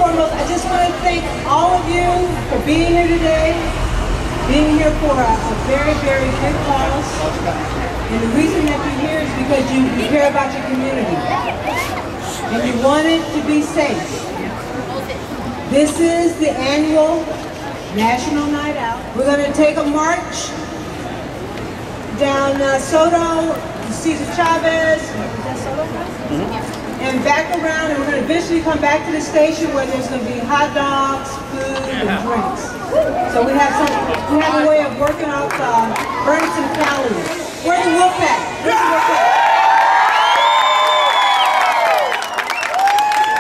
foremost, I just want to thank all of you for being here today, being here for a very, very good cause. And the reason that you're here is because you care about your community. And you want it to be safe. This is the annual National Night Out. We're going to take a march down Soto, Cesar Chavez, and back around, and we're going to eventually come back to the station where there's going to be hot dogs, food, and drinks. So we have a way of working out, burning some calories. Where's the Wolfpack?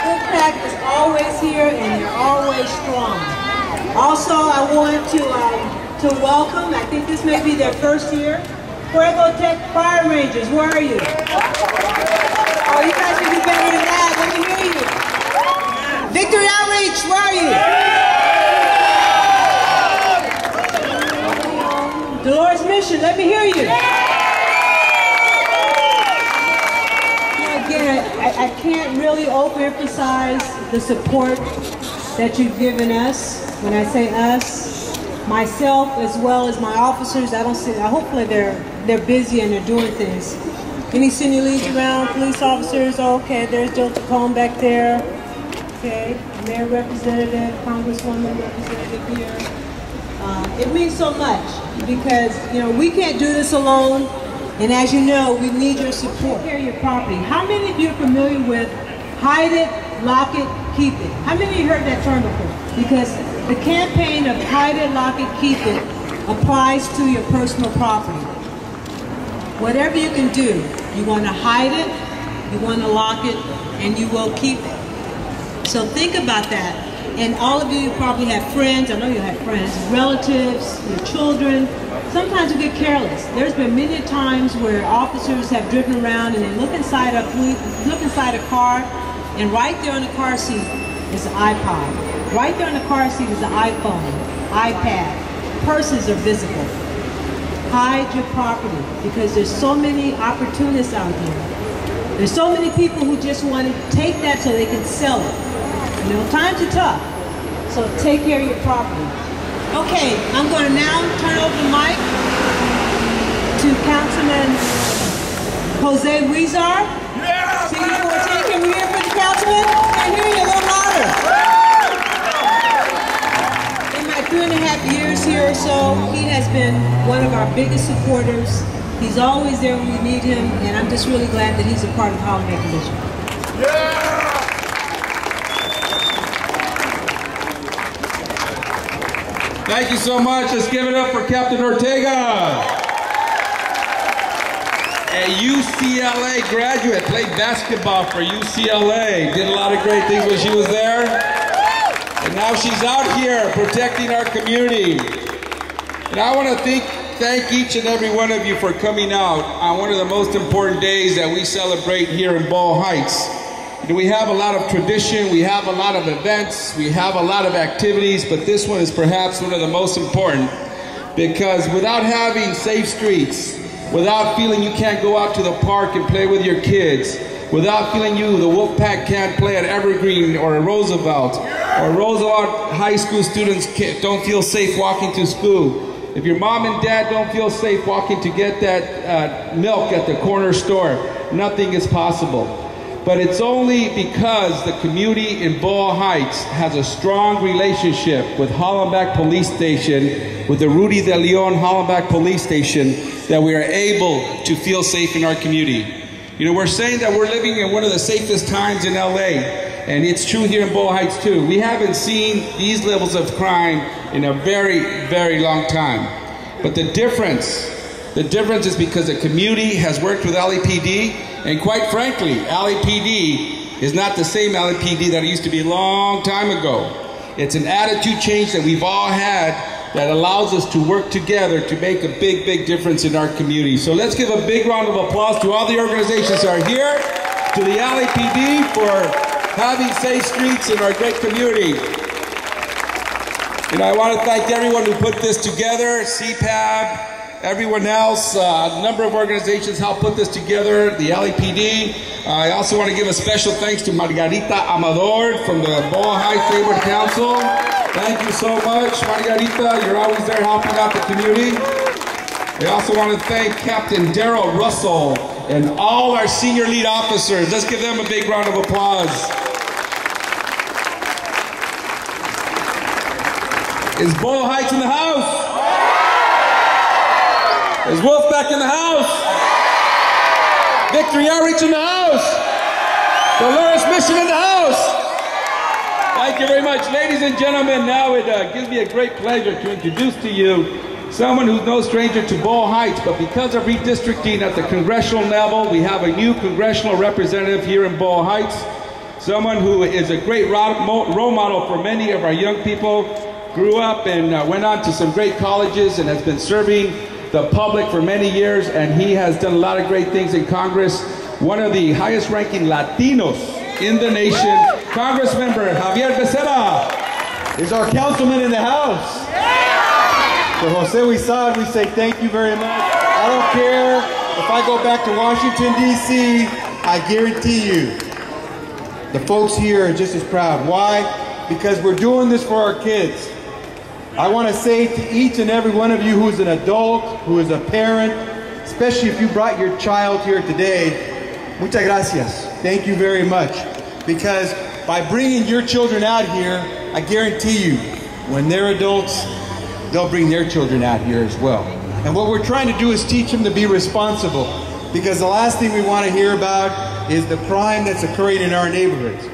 Wolfpack is always here, and they're always strong. Also, I want to welcome, I think this may be their first year, Pueblo Tech Fire Rangers. Where are you? Oh, you guys can do better than that. Let me hear you. Victory Outreach, where are you? Dolores Mission, let me hear you. Again, I can't really overemphasize the support that you've given us. When I say us, myself as well as my officers, hopefully they're busy and they're doing things. Any senior leads around, police officers? Oh, okay, there's Jill Tacone back there. Okay, Mayor Representative, Congresswoman Representative here. It means so much because, we can't do this alone. And as you know, we need your support. Take care of your property. How many of you are familiar with hide it, lock it, keep it? How many of you heard that term before? Because the campaign of hide it, lock it, keep it applies to your personal property. Whatever you can do, you want to hide it, you want to lock it, and you will keep it. So think about that. And all of you probably have friends, I know you have friends, relatives, your children. Sometimes we get careless. There's been many times where officers have driven around and they look inside a car, and right there on the car seat is an iPod. Right there on the car seat is an iPhone, iPad. Purses are visible. Hide your property because there's so many opportunists out here. There's so many people who just want to take that so they can sell it. Times are tough, so take care of your property. Okay, I'm going to now turn over the mic to Councilman Jose Huizar. Yeah, CD14, can we hear from the councilman? I hear you a little louder. In my 3.5 years here or so, he has been one of our biggest supporters. He's always there when we need him, and I'm just really glad that he's a part of the Hollenbeck Commission. Yeah! Thank you so much. Let's give it up for Captain Ortega. A UCLA graduate, played basketball for UCLA. Did a lot of great things when she was there. And now she's out here protecting our community. And I want to thank each and every one of you for coming out on one of the most important days that we celebrate here in Boyle Heights. We have a lot of tradition, we have a lot of events, we have a lot of activities, but this one is perhaps one of the most important because without having safe streets, without feeling you can't go out to the park and play with your kids, without feeling the Wolfpack can't play at Evergreen or at Roosevelt High School students don't feel safe walking to school, if your mom and dad don't feel safe walking to get that milk at the corner store, nothing is possible. But it's only because the community in Boyle Heights has a strong relationship with Hollenbeck Police Station, with the Rudy de Leon Hollenbeck Police Station, that we are able to feel safe in our community. We're saying that we're living in one of the safest times in LA, and it's true here in Boyle Heights too. We haven't seen these levels of crime in a very, very long time. But the difference is because the community has worked with LAPD, and quite frankly, LAPD is not the same LAPD that it used to be a long time ago. It's an attitude change that we've all had that allows us to work together to make a big, big difference in our community. So let's give a big round of applause to all the organizations that are here, to the LAPD for having safe streets in our great community. I want to thank everyone who put this together, CPAB, everyone else, a number of organizations helped put this together, the LAPD. I also want to give a special thanks to Margarita Amador from the Boa Heights Neighborhood Council. Thank you so much, Margarita. You're always there helping out the community. I also want to thank Captain Daryl Russell and all our senior lead officers. Let's give them a big round of applause. Is Boyle Heights in the house? Is Wolf back in the house? Victory Outreach in the house? Dolores Mission in the house? Thank you very much. Ladies and gentlemen, now it gives me a great pleasure to introduce to you someone who's no stranger to Boyle Heights, but because of redistricting at the congressional level, we have a new congressional representative here in Boyle Heights, someone who is a great role model for many of our young people, grew up and went on to some great colleges and has been serving the public for many years, and he has done a lot of great things in Congress. One of the highest ranking Latinos in the nation, Congressmember Javier Becerra. Is our councilman in the house? So Jose Huizar, we say thank you very much. I don't care if I go back to Washington, D.C., I guarantee you, the folks here are just as proud. Why? Because we're doing this for our kids. I want to say to each and every one of you who's an adult, who is a parent, especially if you brought your child here today, muchas gracias. Thank you very much. Because by bringing your children out here, I guarantee you, when they're adults, they'll bring their children out here as well. And what we're trying to do is teach them to be responsible. Because the last thing we want to hear about is the crime that's occurring in our neighborhoods.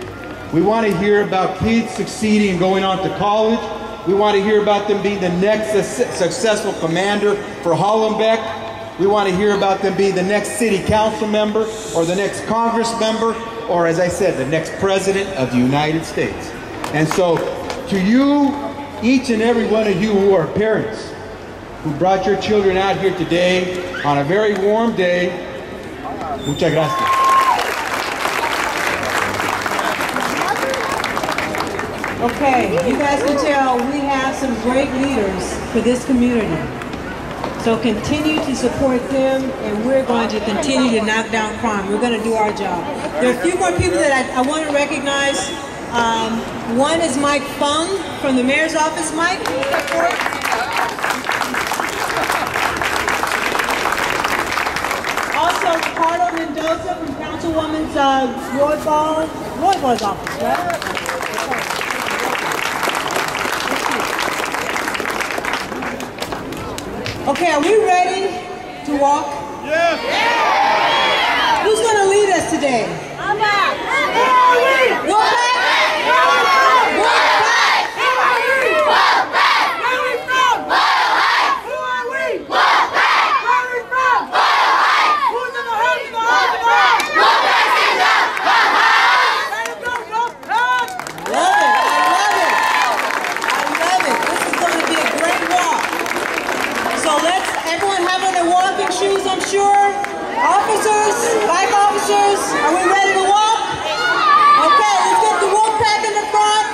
We want to hear about kids succeeding and going on to college. We want to hear about them being the next successful commander for Hollenbeck. We want to hear about them being the next city council member or the next Congress member or, as I said, the next president of the United States. And so, to you, each and every one of you who are parents, who brought your children out here today on a very warm day, muchas gracias. Okay, you guys can tell we have some great leaders for this community. So continue to support them, and we're going to continue to knock down crime. We're going to do our job. There are a few more people that I want to recognize. One is Mike Fung from the mayor's office. Mike? Also, Carlo Mendoza from Councilwoman's Royball's office, right? Okay, are we ready to walk? Yes! Yeah. Who's going to lead us today? I'm back. Walk back. Shoes, I'm sure. Officers, bike officers, are we ready to walk? Okay, let's get the wolf pack in the front.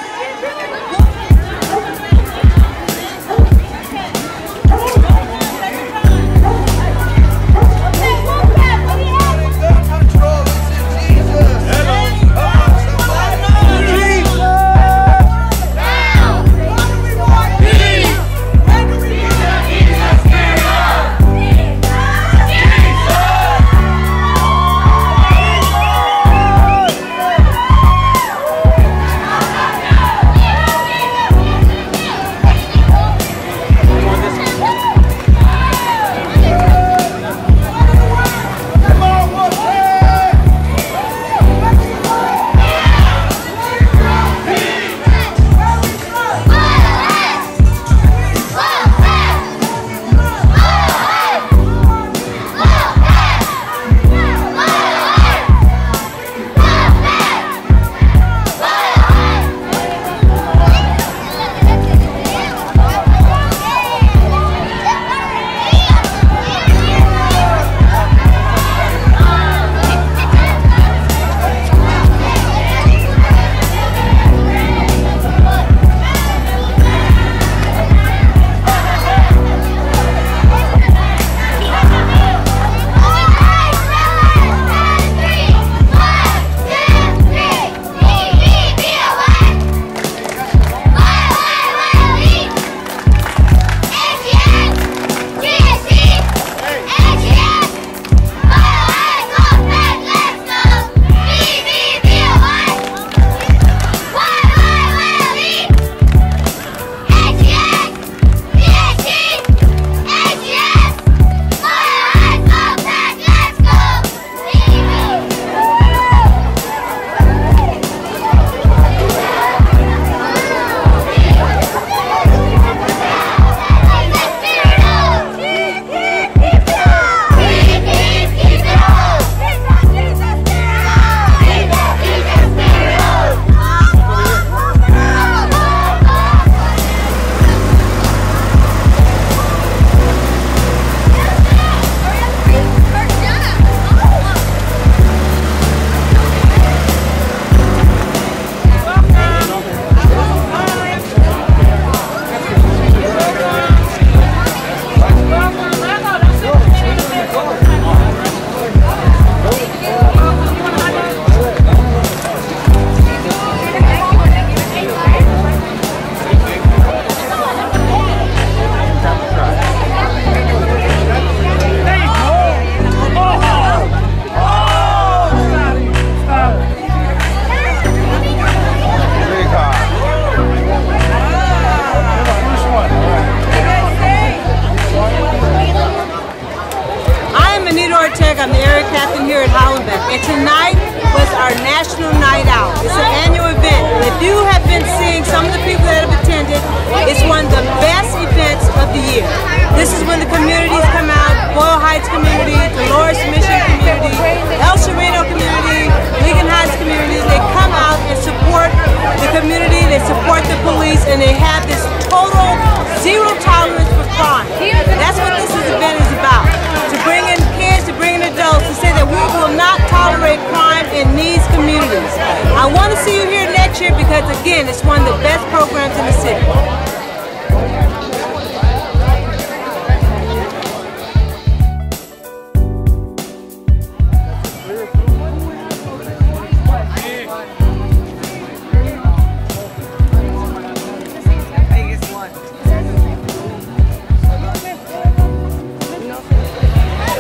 And tonight was our National Night Out. It's an annual event. If you have been seeing some of the people that have attended, it's one of the best events of the year. This is when the communities come out, Boyle Heights community, Dolores Mission community, El Sereno community, Lincoln Heights community. They come out and support the community, they support the police, and they have this total zero tolerance for crime. That's what this event is about. To bring in kids, to bring in adults, to say that we will not tolerate crime in these communities. I want to see you here next year because, again, it's one of the best programs in the city.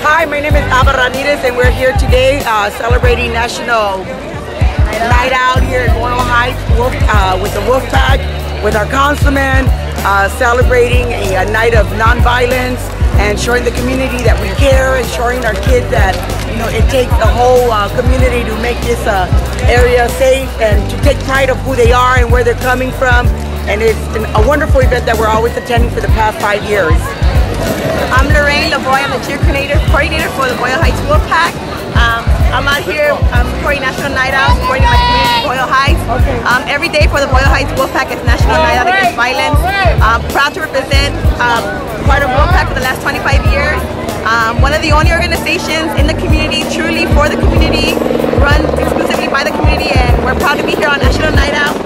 Hi, my name is Ava Ramirez, and we're here today celebrating National Night Out here in Boyle Heights with the Wolf Pack, with our councilman, celebrating a night of nonviolence and showing the community that we care, and showing our kids that, you know, it takes the whole community to make this area safe and to take pride of who they are and where they're coming from. And it's a wonderful event that we're always attending for the past 5 years. I'm Lorraine Lavoy. I'm the cheer coordinator for the Boyle Heights Wolf Pack. I'm out here supporting National Night Out, supporting my community, Boyle Heights. Every day for the Boyle Heights Wolf Pack is National Night Out Against Violence. I'm proud to represent part of Wolf Pack for the last 25 years. One of the only organizations in the community, truly for the community, run exclusively by the community, and we're proud to be here on National Night Out.